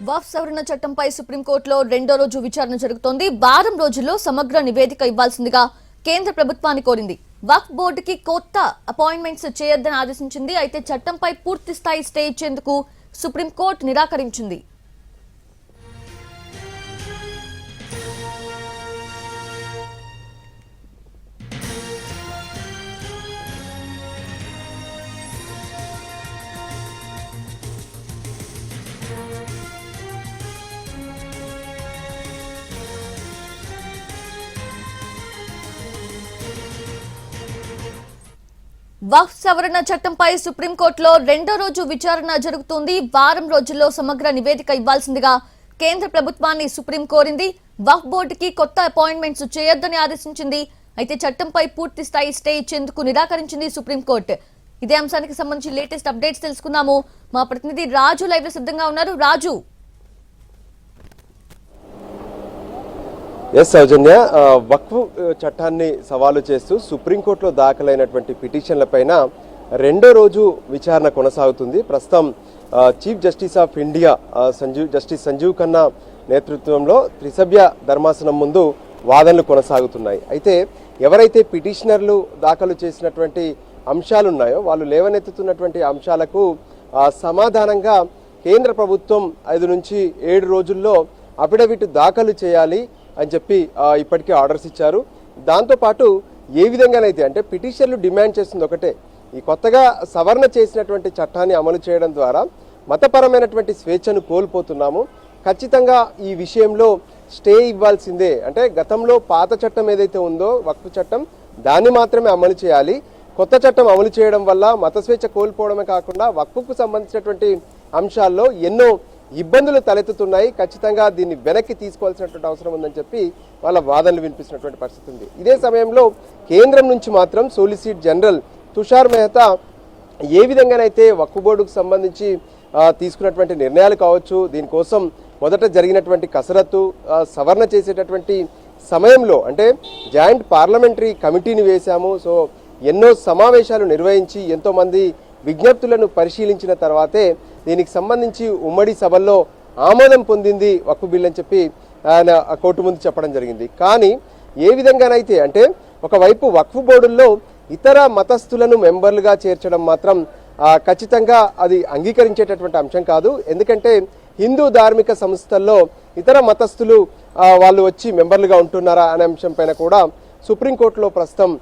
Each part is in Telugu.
వక్ఫ్ సవరణ చట్టంపై సుప్రీంకోర్టులో రెండో రోజు విచారణ జరుగుతోంది. వారం రోజుల్లో సమగ్ర నివేదిక ఇవ్వాల్సిందిగా కేంద్ర ప్రభుత్వాన్ని కోరింది. వక్ఫ్ బోర్డుకి కొత్త అపాయింట్మెంట్స్ చేయొద్దని ఆదేశించింది. అయితే చట్టంపై పూర్తి స్థాయి స్టే ఇచ్చేందుకు సుప్రీంకోర్టు నిరాకరించింది. వక్ఫ్ సవరణ చట్టంపై సుప్రీంకోర్టులో రెండో రోజు విచారణ జరుగుతోంది. వారం రోజుల్లో సమగ్ర నివేదిక ఇవ్వాల్సిందిగా కేంద్ర ప్రభుత్వాన్ని సుప్రీం కోరింది. వక్ఫ్ బోర్డుకి కొత్త అపాయింట్మెంట్స్ చేయొద్దని ఆదేశించింది. అయితే చట్టంపై పూర్తి స్థాయి స్టే ఇచ్చేందుకు నిరాకరించింది సుప్రీంకోర్టు. ఇదే అంశానికి సంబంధించి లేటెస్ట్ అప్డేట్స్ తెలుసుకుందాము. మా ప్రతినిధి రాజు లైవ్ లో సిద్ధంగా ఉన్నారు. రాజు, ఎస్ సౌజన్య, వక్ఫ్ చట్టాన్ని సవాలు చేస్తూ సుప్రీంకోర్టులో దాఖలైనటువంటి పిటిషన్లపైన రెండో రోజు విచారణ కొనసాగుతుంది. ప్రస్తుతం chief justice of India justice Sanjiv Khanna నేతృత్వంలో త్రిసభ్య ధర్మాసనం ముందు వాదనలు కొనసాగుతున్నాయి. అయితే ఎవరైతే పిటిషనర్లు దాఖలు చేసినటువంటి అంశాలు ఉన్నాయో వాళ్ళు లేవనెత్తుతున్నటువంటి అంశాలకు సమాధానంగా కేంద్ర ప్రభుత్వం 5 నుంచి 7 రోజుల్లో అఫిడవిట్ దాఖలు చేయాలి అని చెప్పి ఇప్పటికే ఆర్డర్స్ ఇచ్చారు. దాంతోపాటు ఏ విధంగానైతే అంటే పిటిషన్లు డిమాండ్ చేస్తుంది ఒకటే, ఈ కొత్తగా సవరణ చేసినటువంటి చట్టాన్ని అమలు చేయడం ద్వారా మతపరమైనటువంటి స్వేచ్ఛను కోల్పోతున్నాము, ఖచ్చితంగా ఈ విషయంలో స్టే ఇవ్వాల్సిందే. అంటే గతంలో పాత చట్టం ఏదైతే ఉందో వక్ఫ్ చట్టం దాన్ని మాత్రమే అమలు చేయాలి. కొత్త చట్టం అమలు చేయడం వల్ల మత స్వేచ్ఛ కోల్పోవడమే కాకుండా వక్ఫ్కు సంబంధించినటువంటి అంశాల్లో ఎన్నో ఇబ్బందులు తలెత్తుతున్నాయి, ఖచ్చితంగా దీన్ని వెనక్కి తీసుకోవాల్సినటువంటి అవసరం ఉందని చెప్పి వాళ్ళ వాదనలు వినిపిస్తున్నటువంటి పరిస్థితి ఉంది. ఇదే సమయంలో కేంద్రం నుంచి మాత్రం సోలిసిటర్ జనరల్ తుషార్ మెహతా ఏ విధంగానైతే వక్ఫ్ బోర్డుకు సంబంధించి తీసుకున్నటువంటి నిర్ణయాలు కావచ్చు, దీనికోసం మొదట జరిగినటువంటి కసరత్తు సవరణ చేసేటటువంటి సమయంలో అంటే జాయింట్ పార్లమెంటరీ కమిటీని వేశాము. సో ఎన్నో సమావేశాలు నిర్వహించి ఎంతోమంది విజ్ఞప్తులను పరిశీలించిన తర్వాతే దీనికి సంబంధించి ఉమ్మడి సభల్లో ఆమోదం పొందింది వక్ఫ్ బిల్ అని చెప్పి ఆయన కోర్టు ముందు చెప్పడం జరిగింది. కానీ ఏ విధంగానైతే అంటే ఒకవైపు వక్ఫ్ బోర్డుల్లో ఇతర మతస్థులను మెంబర్లుగా చేర్చడం మాత్రం ఖచ్చితంగా అది అంగీకరించేటటువంటి అంశం కాదు. ఎందుకంటే హిందూ ధార్మిక సంస్థల్లో ఇతర మతస్థులు వాళ్ళు వచ్చి మెంబర్లుగా ఉంటున్నారా అనే అంశం పైన కూడా సుప్రీంకోర్టులో ప్రస్తుతం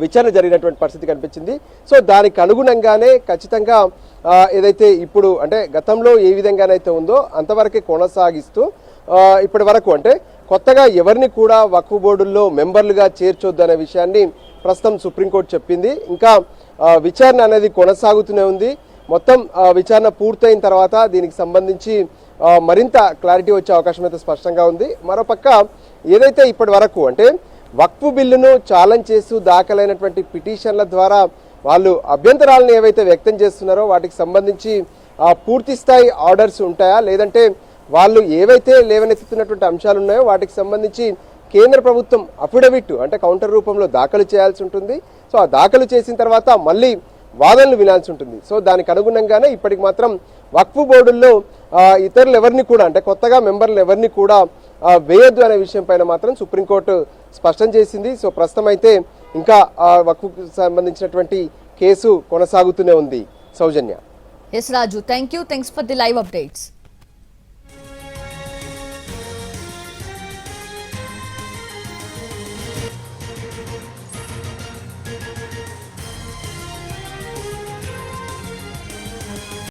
విచారణ జరిగినటువంటి పరిస్థితి కనిపించింది. సో దానికి అనుగుణంగానే ఖచ్చితంగా ఏదైతే ఇప్పుడు అంటే గతంలో ఏ విధంగానైతే ఉందో అంతవరకే కొనసాగిస్తూ ఇప్పటి వరకు అంటే కొత్తగా ఎవరిని కూడా వక్ఫ్ బోర్డుల్లో మెంబర్లుగా చేర్చొద్దు అనే విషయాన్ని ప్రస్తుతం సుప్రీంకోర్టు చెప్పింది. ఇంకా విచారణ అనేది కొనసాగుతూనే ఉంది. మొత్తం విచారణ పూర్తయిన తర్వాత దీనికి సంబంధించి మరింత క్లారిటీ వచ్చే అవకాశం అయితే స్పష్టంగా ఉంది. మరోపక్క ఏదైతే ఇప్పటి వరకు అంటే వక్ఫ్ బిల్లును ఛాలెంజ్ చేస్తూ దాఖలైనటువంటి పిటిషన్ల ద్వారా వాళ్ళు అభ్యంతరాలను ఏవైతే వ్యక్తం చేస్తున్నారో వాటికి సంబంధించి పూర్తి స్థాయి ఆర్డర్స్ ఉంటాయా, లేదంటే వాళ్ళు ఏవైతే లేవనెత్తుతున్నటువంటి అంశాలు ఉన్నాయో వాటికి సంబంధించి కేంద్ర ప్రభుత్వం అఫిడవిట్ అంటే కౌంటర్ రూపంలో దాఖలు చేయాల్సి ఉంటుంది. సో ఆ దాఖలు చేసిన తర్వాత మళ్ళీ వాదనలు వినాల్సి ఉంటుంది. సో దానికి అనుగుణంగానే ఇప్పటికి మాత్రం వక్ఫ్ బోర్డుల్లో ఇతరులు ఎవరిని కూడా అంటే కొత్తగా మెంబర్లు ఎవరిని కూడా వేయొద్దు అనే విషయం పైన మాత్రం సుప్రీంకోర్టు స్పష్టం చేసింది. సో ప్రస్తుతం అయితే ఇంకా వక్ఫ్కు సంబంధించినటువంటి కేసు కొనసాగుతూనే ఉంది. Soujanya. S Raju, thanks for the live updates.